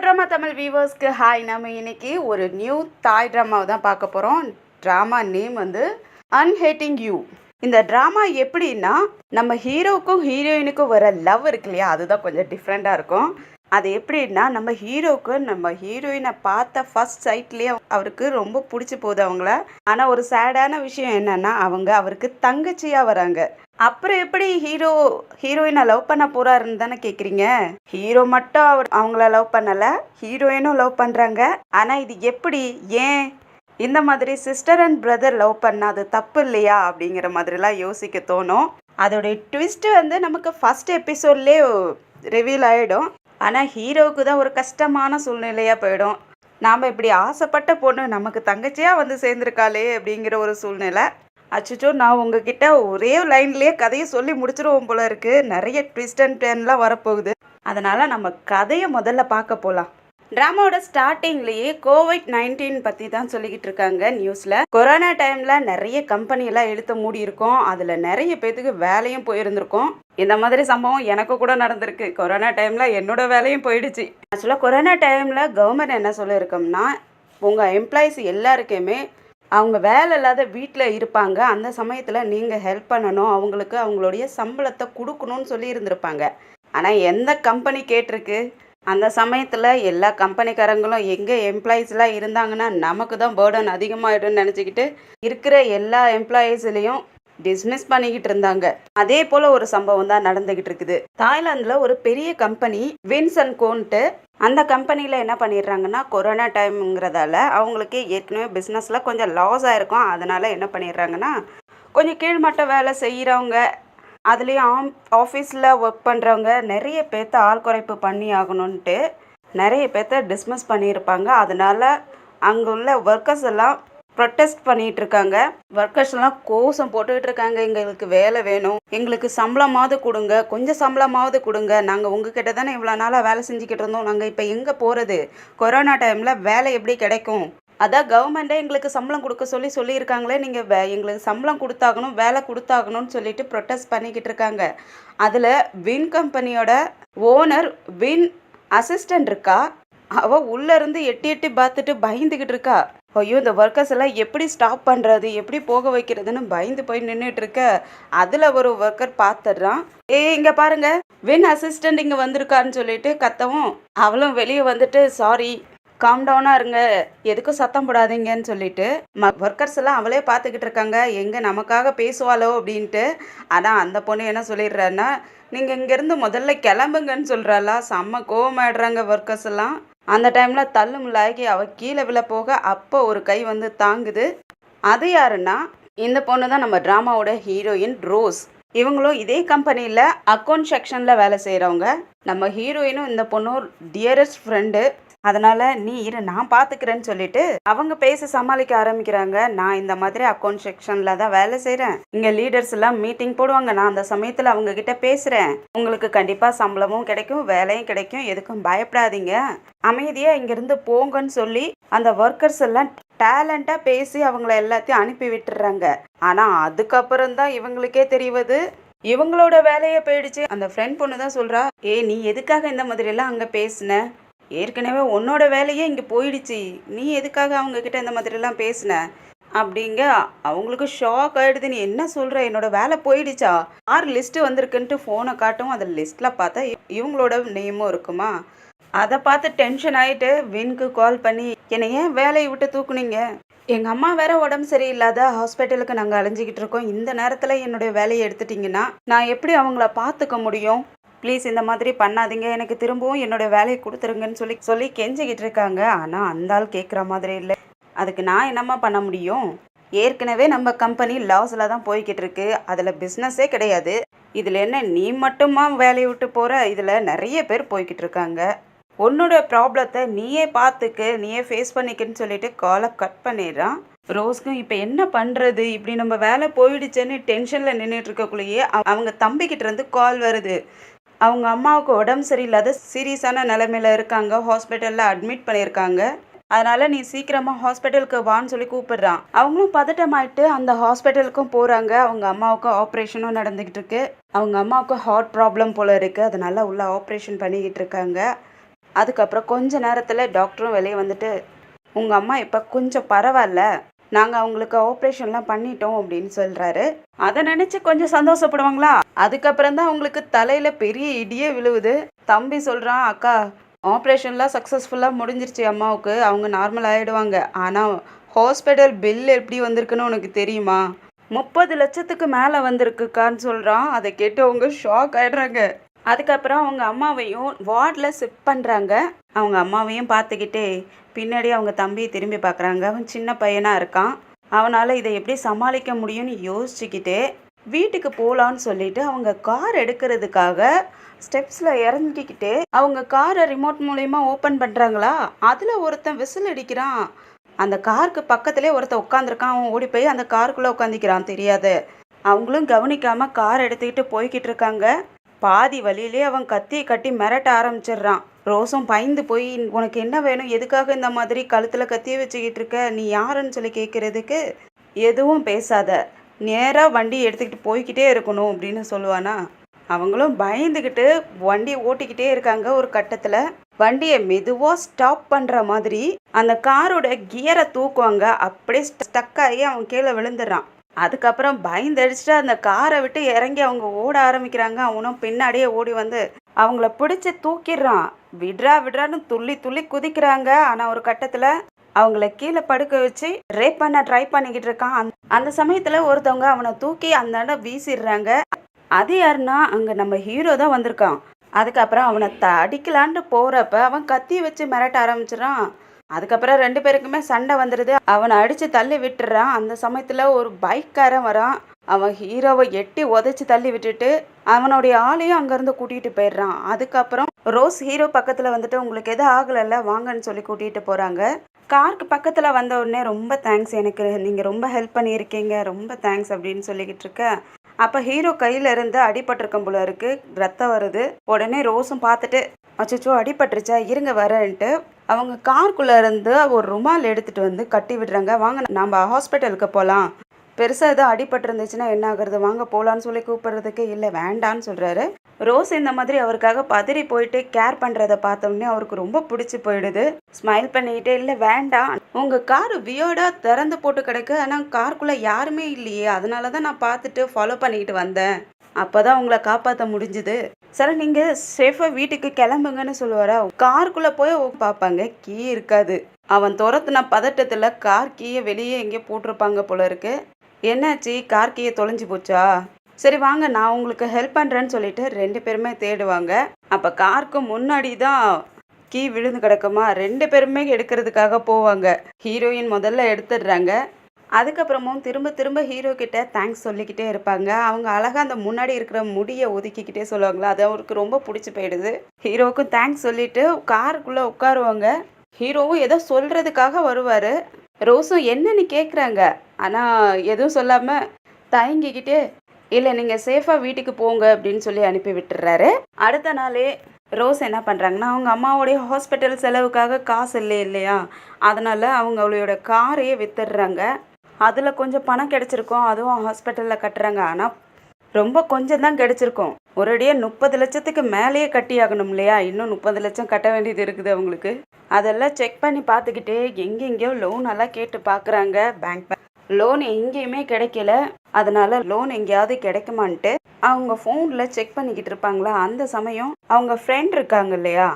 Drama Tamil வியூவர்ஸ்க்கு hi. நம்ம இன்னைக்கு ஒரு நியூ தாய் ட்ராமாவை தான் பார்க்க போகிறோம். ட்ராமா நேம் வந்து அன்ஹேட்டிங் யூ. இந்த ட்ராமா எப்படின்னா, நம்ம ஹீரோவுக்கும் ஹீரோயினுக்கும் வர லவ் இருக்கு இல்லையா, அதுதான் கொஞ்சம் டிஃப்ரெண்ட்டாக இருக்கும். அது எப்படின்னா, நம்ம ஹீரோவுக்கு நம்ம ஹீரோயினை பார்த்த ஃபர்ஸ்ட் சைட்லேயே அவருக்கு ரொம்ப பிடிச்சி போகுது அவங்கள. ஆனால் ஒரு சேடான விஷயம் என்னன்னா, அவங்க அவருக்கு தங்கச்சியாக வராங்க. அப்புறம் எப்படி ஹீரோயினை லவ் பண்ண போறாருன்னு தானே கேட்குறீங்க. ஹீரோ மட்டும் அவங்கள லவ் பண்ணலை, ஹீரோயினும் லவ் பண்ணுறாங்க. ஆனால் இது எப்படி, ஏன் இந்த மாதிரி சிஸ்டர் அண்ட் பிரதர் லவ் பண்ணால் அது தப்பு இல்லையா அப்படிங்கிற மாதிரிலாம் யோசிக்க தோணும். அதோடைய ட்விஸ்ட்டு வந்து நமக்கு ஃபஸ்ட் எபிசோட்லேயே ரிவீல் ஆகிடும். ஆனால் ஹீரோவுக்கு தான் ஒரு கஷ்டமான சூழ்நிலையாக போயிடும். நாம் இப்படி ஆசைப்பட்ட பொண்ணு நமக்கு தங்கச்சியாக வந்து சேர்ந்துருக்காளே அப்படிங்கிற ஒரு சூழ்நிலை. அச்சோ, நான் உங்ககிட்ட ஒரே லைன்லேயே கதையை சொல்லி முடிச்சிருவோம் போல இருக்குது. நிறைய ட்விஸ்ட் அண்ட் டர்ன்லாம் வரப்போகுது. அதனால் நம்ம கதையை முதல்ல பார்க்க போகலாம். ட்ராமாவோட ஸ்டார்டிங்லேயே COVID-19 பற்றி தான் சொல்லிக்கிட்டு இருக்காங்க நியூஸில். கொரோனா டைமில் நிறைய கம்பெனியெல்லாம் இழுத்து மூடி இருக்கும். அதில் நிறைய பேத்துக்கு வேலையும் போயிருந்திருக்கும். இந்த மாதிரி சம்பவம் எனக்கு கூட நடந்திருக்கு. கொரோனா டைமில் என்னோட வேலையும் போயிடுச்சு. ஆக்சுவலாக கொரோனா டைமில் கவர்மெண்ட் என்ன சொல்லியிருக்கோம்னா, உங்கள் எம்ப்ளாயீஸ் எல்லாருக்குமே அவங்க வேலை இல்லாத வீட்டில் இருப்பாங்க, அந்த சமயத்தில் நீங்கள் ஹெல்ப் பண்ணணும், அவங்களுக்கு அவங்களுடைய சம்பளத்தை கொடுக்கணும்னு சொல்லி இருந்திருப்பாங்க. ஆனால் எந்த கம்பெனி கேட்டிருக்கு? அந்த சமயத்தில் எல்லா கம்பெனிக்காரங்களும் எங்கே எம்ப்ளாயீஸ்லாம் இருந்தாங்கன்னா நமக்கு தான் பேர்டன் அதிகமாகிடும்னு நினச்சிக்கிட்டு இருக்கிற எல்லா எம்ப்ளாயீஸ்லேயும் டிஸ்மிஸ் பண்ணிக்கிட்டு இருந்தாங்க. அதே போல் ஒரு சம்பவம் தான் நடந்துக்கிட்டு இருக்குது. தாய்லாந்தில் ஒரு பெரிய கம்பெனி வின்ஸ் அண்ட் கோன்ட்டு, அந்த கம்பெனியில் என்ன பண்ணிடுறாங்கன்னா, கொரோனா டைம்ங்கிறதால அவங்களுக்கு ஏற்கனவே பிஸ்னஸில் கொஞ்சம் லாஸ் ஆகிருக்கும். அதனால் என்ன பண்ணிடுறாங்கன்னா, கொஞ்சம் கீழ்மட்ட வேலை செய்கிறவங்க, அதுலேயும் ஆஃபீஸில் ஒர்க் பண்ணுறவங்க நிறைய பேர்த்த ஆள் குறைப்பு பண்ணி ஆகணுன்ட்டு நிறைய பேர்த்த டிஸ்மிஸ் பண்ணியிருப்பாங்க. அதனால் அங்கே உள்ள ஒர்க்கர்ஸ் எல்லாம் ப்ரொட்டஸ்ட் பண்ணிகிட்டு இருக்காங்க. ஒர்க்கர்ஸ் எல்லாம் கோஷம் போட்டுக்கிட்டு இருக்காங்க, எங்களுக்கு வேலை வேணும், எங்களுக்கு சம்பளமாவது கொடுங்க, கொஞ்சம் சம்பளமாவது கொடுங்க, நாங்கள் உங்ககிட்ட தானே இவ்வளோ நாளாக வேலை செஞ்சுக்கிட்டு இருந்தோம், நாங்கள் இப்போ எங்கே போகிறது, கொரோனா டைமில் வேலை எப்படி கிடைக்கும், அதான் கவர்மெண்ட்டே எங்களுக்கு சம்பளம் கொடுக்க சொல்லியிருக்காங்களே, நீங்கள் எங்களுக்கு சம்பளம் கொடுத்தாகணும், வேலை கொடுத்தாகணும்னு சொல்லிட்டு ப்ரொட்டஸ்ட் பண்ணிக்கிட்டு இருக்காங்க. அதில் வின் கம்பெனியோட ஓனர் வின் அசிஸ்டண்ட் இருக்கா, அவள் உள்ளேருந்து எட்டி பார்த்துட்டு பயந்துக்கிட்டு இருக்கா. ஐயோ, இந்த ஒர்க்கர்ஸ் எல்லாம் எப்படி ஸ்டாப் பண்ணுறது, எப்படி போக வைக்கிறதுன்னு பயந்து போய் நின்றுட்டு இருக்க. அதில் ஒரு ஒர்க்கர் பார்த்துடுறான். இங்கே பாருங்க, வின் அசிஸ்டண்ட் இங்கே வந்திருக்கான்னு சொல்லிட்டு கத்தவும், அவளும் வெளியே வந்துட்டு சாரி, காம் டவுனாக இருங்க, எதுக்கும் சத்தம் போடாதீங்கன்னு சொல்லிட்டு ஒர்க்கர்ஸ் எல்லாம் அவளே பார்த்துக்கிட்டு இருக்காங்க, எங்கே நமக்காக பேசுவாளோ அப்படின்ட்டு. ஆனால் அந்த பொண்ணு என்ன சொல்லிடுறான்னா, நீங்கள் இங்கேருந்து முதல்ல கிளம்புங்கன்னு சொல்கிறாளா. செம்ம கோவமாயிடுறாங்க ஒர்க்கர்ஸ் எல்லாம். அந்த டைமில் தள்ளுமுள்ளாகி அவள் கீழே விழ போக அப்போ ஒரு கை வந்து தாங்குது. அது யாருன்னா, இந்த பொண்ணு தான் நம்ம ட்ராமாவோட ஹீரோயின் ரோஸ். இவங்களும் இதே கம்பெனியில் அக்கௌண்ட் செக்ஷனில் வேலை செய்கிறவங்க. நம்ம ஹீரோயினும் இந்த பொண்ணும் டியரஸ்ட் ஃப்ரெண்டு. அதனால் நீ இரு, நான் பார்த்துக்கிறேன்னு சொல்லிட்டு அவங்க பேச சமாளிக்க ஆரம்பிக்கிறாங்க. நான் இந்த மாதிரி அக்கௌண்ட் செக்ஷனில் தான் வேலை செய்கிறேன், இங்கே லீடர்ஸ் எல்லாம் மீட்டிங் போடுவாங்க, நான் அந்த சமயத்தில் அவங்க கிட்ட பேசுகிறேன், உங்களுக்கு கண்டிப்பாக சம்பளமும் கிடைக்கும், வேலையும் கிடைக்கும், எதுக்கும் பயப்படாதீங்க, அமைதியாக இங்கேருந்து போங்கன்னு சொல்லி அந்த ஒர்க்கர்ஸ் எல்லாம் டேலண்டாக பேசி அவங்கள எல்லாத்தையும் அனுப்பி விட்டுறாங்க. ஆனால் அதுக்கப்புறம் தான் இவங்களுக்கே தெரிவது இவங்களோட வேலையை போயிடுச்சு. அந்த ஃப்ரெண்ட் பொண்ணு தான் சொல்கிறா, நீ எதுக்காக இந்த மாதிரிலாம் அங்கே பேசின, ஏற்கனவே உன்னோட வேலையே இங்கே போயிடுச்சு, நீ எதுக்காக அவங்கக்கிட்ட இந்த மாதிரிலாம் பேசின அப்படிங்க. அவங்களுக்கு ஷாக் ஆகிடுது. நீ என்ன சொல்கிற, என்னோட வேலை போயிடுச்சா, 6 லிஸ்ட்டு வந்திருக்குன்ட்டு ஃபோனை காட்டும். அந்த லிஸ்ட்டில் பார்த்தா இவங்களோட நேமும் இருக்குமா. அதை பார்த்து டென்ஷன் ஆகிட்டு வின்க்கு கால் பண்ணி, என்னை ஏன் வேலையை விட்டு தூக்குனீங்க, எங்கள் அம்மா வேற உடம்பு சரியில்லாத ஹாஸ்பிட்டலுக்கு நாங்கள் அலைஞ்சிக்கிட்டு இருக்கோம், இந்த நேரத்தில் என்னுடைய வேலையை எடுத்துட்டிங்கன்னா நான் எப்படி அவங்கள பார்த்துக்க முடியும், ப்ளீஸ் இந்த மாதிரி பண்ணாதீங்க, எனக்கு திரும்பவும் என்னோடய வேலையை கொடுத்துருங்கன்னு சொல்லி கெஞ்சிக்கிட்டு இருக்காங்க. ஆனால் அந்த ஆள் கேட்குற மாதிரி இல்லை. அதுக்கு நான் என்னம்மா பண்ண முடியும், ஏற்கனவே நம்ம கம்பெனி லாஸில் தான் போய்கிட்டு இருக்கு, அதில் பிஸ்னஸே கிடையாது, இதில் என்ன நீ மட்டுமா வேலையை விட்டு போகிற, இதில் நிறைய பேர் போய்கிட்டு இருக்காங்க, உன்னோட ப்ராப்ளத்தை நீயே பார்த்துக்கு, நீயே ஃபேஸ் பண்ணிக்கன்னு சொல்லிட்டு காலை கட் பண்ணிடுறான். ரோஸ்க்கும் இப்போ என்ன பண்ணுறது, இப்படி நம்ம வேலை போயிடுச்சுன்னு டென்ஷனில் நின்றுட்டு இருக்கக்குள்ளேயே அவங்க தம்பிக்கிட்ட இருந்து கால் வருது. அவங்க அம்மாவுக்கு உடம்பு சரியில்லாத சீரியஸான நிலைமையில் இருக்காங்க, ஹாஸ்பிட்டலில் அட்மிட் பண்ணியிருக்காங்க, அதனால் நீ சீக்கிரமாக ஹாஸ்பிட்டலுக்கு வான்னு சொல்லி கூப்பிடுறான். அவங்களும் பதட்டமாயிட்டு அந்த ஹாஸ்பிட்டலுக்கும் போகிறாங்க. அவங்க அம்மாவுக்கு ஆப்ரேஷனும் நடந்துக்கிட்டு இருக்கு. அவங்க அம்மாவுக்கு ஹார்ட் ப்ராப்ளம் போல் இருக்குது, அதனால் உள்ள ஆப்ரேஷன் பண்ணிக்கிட்டு இருக்காங்க. அதுக்கப்புறம் கொஞ்ச நேரத்தில் டாக்டரும் வெளியே வந்துட்டு, உங்கள் அம்மா இப்போ கொஞ்சம் பரவாயில்ல, நாங்கள் அவங்களுக்கு ஆப்ரேஷன்லாம் பண்ணிட்டோம் அப்படின்னு சொல்கிறாரு. அதை நினச்சி கொஞ்சம் சந்தோஷப்படுவாங்களா? அதுக்கப்புறம் தான் அவங்களுக்கு தலையில் பெரிய இடியே விழுவுது. தம்பி சொல்கிறான், அக்கா ஆப்ரேஷன்லாம் சக்ஸஸ்ஃபுல்லாக முடிஞ்சிருச்சு அம்மாவுக்கு, அவங்க நார்மல் ஆகிடுவாங்க. ஆனால் ஹாஸ்பிட்டல் பில் எப்படி வந்திருக்குன்னு உனக்கு தெரியுமா? 30 லட்சத்துக்கு மேலே வந்திருக்குக்கான்னு சொல்கிறான். அதை கேட்டு அவங்க ஷாக் ஆகிடுறாங்க. அதுக்கப்புறம் அவங்க அம்மாவையும் வார்டில் ஷிஃப்ட் பண்ணுறாங்க. அவங்க அம்மாவையும் பார்த்துக்கிட்டே பின்னாடி அவங்க தம்பியை திரும்பி பார்க்குறாங்க. அவன் சின்ன பையனாக இருக்கான். அவனால் இதை எப்படி சமாளிக்க முடியும்னு யோசிச்சுக்கிட்டே வீட்டுக்கு போகலான்னு சொல்லிட்டு அவங்க கார் எடுக்கிறதுக்காக ஸ்டெப்ஸில் இறங்கிக்கிட்டே அவங்க காரை ரிமோட் மூலயமா ஓப்பன் பண்ணுறாங்களா, அதில் ஒருத்தன் விசில் அடிக்கிறான். அந்த காருக்கு பக்கத்துலேயே ஒருத்தன் உட்காந்துருக்கான். அவன் ஓடி போய் அந்த காருக்குள்ளே உட்காந்துக்கிறான். தெரியாது, அவங்களும் கவனிக்காமல் கார் எடுத்துக்கிட்டு போய்கிட்டு இருக்காங்க. பாதி வழியிலே அவன் கத்தியை கட்டி மிரட்ட ஆரம்பிச்சிடுறான். ரோஸும் பயந்து போய், உனக்கு என்ன வேணும், எதுக்காக இந்த மாதிரி கழுத்தில் கத்தியை வச்சுக்கிட்டு இருக்க, நீ யாருன்னு சொல்லி கேட்குறதுக்கு, எதுவும் பேசாத, நேராக வண்டி எடுத்துக்கிட்டு போய்கிட்டே இருக்கணும் அப்படின்னு சொல்லுவானா. அவங்களும் பயந்துக்கிட்டு வண்டியை ஓட்டிக்கிட்டே இருக்காங்க. ஒரு கட்டத்தில் வண்டியை மெதுவாக ஸ்டாப் பண்ணுற மாதிரி அந்த காரோட கியரை தூக்குவாங்க. அப்படியே ஸ்டக் ஆகி அவன் கீழே விழுந்துடுறான். அதுக்கப்புறம் பயந்தடிச்சுட்டு அந்த காரை விட்டு இறங்கி அவங்க ஓட ஆரம்பிக்கிறாங்க. அவனும் பின்னாடியே ஓடி வந்து அவங்கள பிடிச்சி தூக்கிடுறான். விடுறான்னு துள்ளி துள்ளி குதிக்கிறாங்க. ஆனால் ஒரு கட்டத்தில் அவங்கள கீழே படுக்க வச்சு ரேப் பண்ண ட்ரை பண்ணிக்கிட்டு இருக்கான். அந்த சமயத்தில் ஒருத்தவங்க அவனை தூக்கி அந்த இடம் வீசிடுறாங்க. அது யாருன்னா, அங்கே நம்ம ஹீரோ தான் வந்திருக்கான். அதுக்கப்புறம் அவனை அடிக்கலான்ட்டு போகிறப்ப அவன் கத்தியை வச்சு மிரட்ட ஆரம்பிச்சிடறான். அதுக்கப்புறம் 2 பேருக்குமே சண்டை வந்துடுது. அவனை அடித்து தள்ளி விட்டுறான். அந்த சமயத்தில் ஒரு பைக்காரன் வரான். அவன் ஹீரோவை எட்டி உதைச்சி தள்ளி விட்டுட்டு அவனுடைய ஆளையும் அங்கேருந்து கூட்டிகிட்டு போயிடுறான். அதுக்கப்புறம் ரோஸ் ஹீரோ பக்கத்தில் வந்துட்டு, உங்களுக்கு எதுவும் ஆகலைல்ல, வாங்கன்னு சொல்லி கூட்டிகிட்டு போகிறாங்க. காருக்கு பக்கத்தில் வந்த உடனே, ரொம்ப தேங்க்ஸ், எனக்கு நீங்கள் ரொம்ப ஹெல்ப் பண்ணியிருக்கீங்க, ரொம்ப தேங்க்ஸ் அப்படின்னு சொல்லிக்கிட்டு இருக்க. அப்போ ஹீரோ கையில் இருந்து அடிபட்டிருக்கும் போல இருக்கு, ரத்தம் வருது. உடனே ரோஸும் பார்த்துட்டு, அச்சோ அடிபட்டுருச்சா, இருங்க வரேன்ட்டு அவங்க காருக்குள்ளே இருந்து ஒரு ருமால் எடுத்துகிட்டு வந்து கட்டி விடுறாங்க. வாங்க நம்ம ஹாஸ்பிட்டலுக்கு போகலாம், பெருசாக எதுவும் அடிபட்டிருந்துச்சுன்னா என்ன ஆகுறது, வாங்க போகலான்னு சொல்லி கூப்பிட்றதுக்கு, இல்லை வேண்டான்னு சொல்கிறாரு. ரோஸ் இந்த மாதிரி அவருக்காக பதறி போயிட்டு கேர் பண்ணுறதை பார்த்தோன்னே அவருக்கு ரொம்ப பிடிச்சி போயிடுது. ஸ்மைல் பண்ணிக்கிட்டே, இல்லை வேண்டாம், உங்கள் காரு வியோடாக திறந்து போட்டு கிடக்கு, ஆனால் காருக்குள்ளே யாருமே இல்லையே, அதனால தான் நான் பார்த்துட்டு ஃபாலோ பண்ணிக்கிட்டு வந்தேன், அப்போ தான் உங்களை காப்பாற்ற முடிஞ்சுது. சரி நீங்கள் சேஃபாக வீட்டுக்கு கிளம்புங்கன்னு சொல்லுவாரா. காருக்குள்ளே போய் பார்ப்பாங்க, கீ இருக்காது. அவன் துரத்துன பதட்டத்தில் கார் கீயை வெளியே எங்கேயோ போட்டிருப்பாங்க போல இருக்கு. என்னாச்சு, கார் கீயை தொலைஞ்சி போச்சா, சரி வாங்க நான் உங்களுக்கு ஹெல்ப் பண்ணுறேன்னு சொல்லிட்டு 2 பேருமே தேடுவாங்க. அப்போ காருக்கு முன்னாடி தான் கீ விழுந்து கிடக்குமா. 2 பேருமே எடுக்கிறதுக்காக போவாங்க. ஹீரோயின் முதல்ல எடுத்துடுறாங்க. அதுக்கப்புறமும் திரும்ப திரும்ப ஹீரோ கிட்ட தேங்க்ஸ் சொல்லிக்கிட்டே இருப்பாங்க. அவங்க அழகாக அந்த முன்னாடி இருக்கிற முடியை ஒதுக்கிக்கிட்டே சொல்லுவாங்களா, அது அவருக்கு ரொம்ப பிடிச்சி போயிடுது. ஹீரோவுக்கும் தேங்க்ஸ் சொல்லிட்டு காருக்குள்ளே உட்காருவாங்க. ஹீரோவும் ஏதோ சொல்கிறதுக்காக வருவார். ரோஸும் என்னன்னு கேட்குறாங்க, ஆனால் எதுவும் சொல்லாமல் தயங்கிக்கிட்டே, இல்லை நீங்கள் சேஃபாக வீட்டுக்கு போங்க அப்படின்னு சொல்லி அனுப்பி விட்டுறாரு. அடுத்த நாளே ரோஸ் என்ன பண்ணுறாங்கன்னா, அவங்க அம்மாவுடைய ஹாஸ்பிட்டல் செலவுக்காக காசு இல்லையா, அதனால் அவங்களோட காரையே வித்துடுறாங்க. அதில் கொஞ்சம் பணம் கிடச்சிருக்கும், அதுவும் ஹாஸ்பிட்டலில் கட்டுறாங்க. ஆனால் ரொம்ப கொஞ்சம் தான் கிடச்சிருக்கும். ஒரேடியாக 30 லட்சத்துக்கு மேலேயே கட்டி ஆகணும் இல்லையா, இன்னும் 30 லட்சம் கட்ட வேண்டியது இருக்குது அவங்களுக்கு. அதெல்லாம் செக் பண்ணி பார்த்துக்கிட்டே எங்கெங்கேயோ லோன் எல்லாம் கேட்டு பார்க்குறாங்க. பேங்க் லோன் எங்கேயுமே கிடைக்கல. அதனால லோன் எங்கேயாவது கிடைக்குமான்ட்டு அவங்க ஃபோனில் செக் பண்ணிக்கிட்டு இருப்பாங்களா. அந்த சமயம் அவங்க ஃப்ரெண்ட் இருக்காங்க இல்லையா,